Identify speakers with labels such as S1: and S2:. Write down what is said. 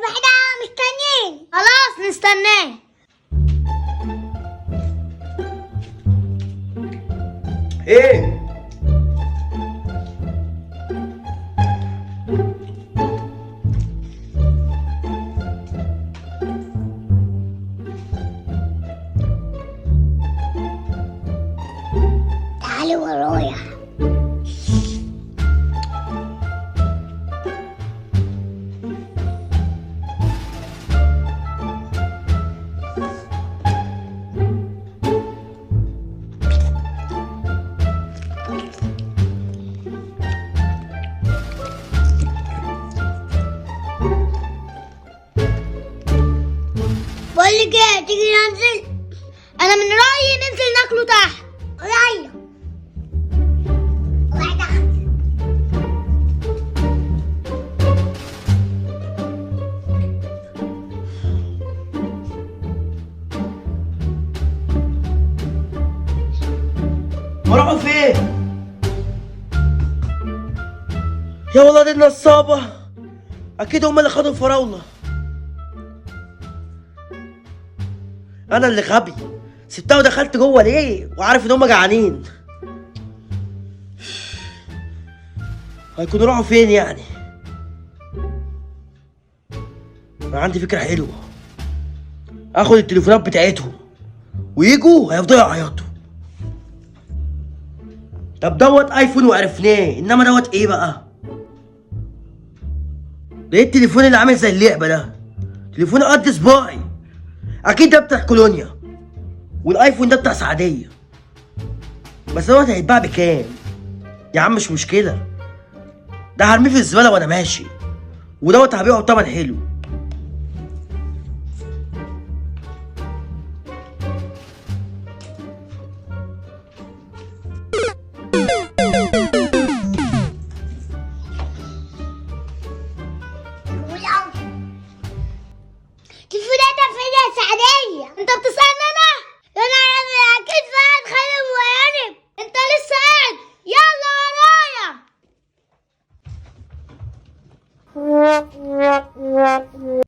S1: واحنا مستنيين. خلاص نستناه.
S2: ايه؟
S1: تعالي ورايا. بقولك ايه، تيجي ننزل؟ انا من رأيي ننزل ناكله تحت. يلا اوعي تحت.
S2: راحوا فين؟ يا ولاد النصابة، أكيد هما اللي خدوا الفراولة. أنا اللي غبي، سبتها ودخلت جوه ليه؟ وعارف إن هما جعانين. هيكونوا راحوا فين يعني؟ أنا عندي فكرة حلوة، آخد التليفونات بتاعتهم ويجوا هيفضلوا يعيطوا. طب دوت ايفون وعرفناه، انما دوت ايه بقى؟ ده ايه التليفون اللي عامل زي اللعبه ده؟ تليفون قد صباعي. اكيد ده بتاع كولونيا، والايفون ده بتاع سعديه. بس دوت هيتباع بكام؟ يا عم مش مشكله، ده هرميه في الزباله وانا ماشي، ودوت هبيعه بتمن حلو.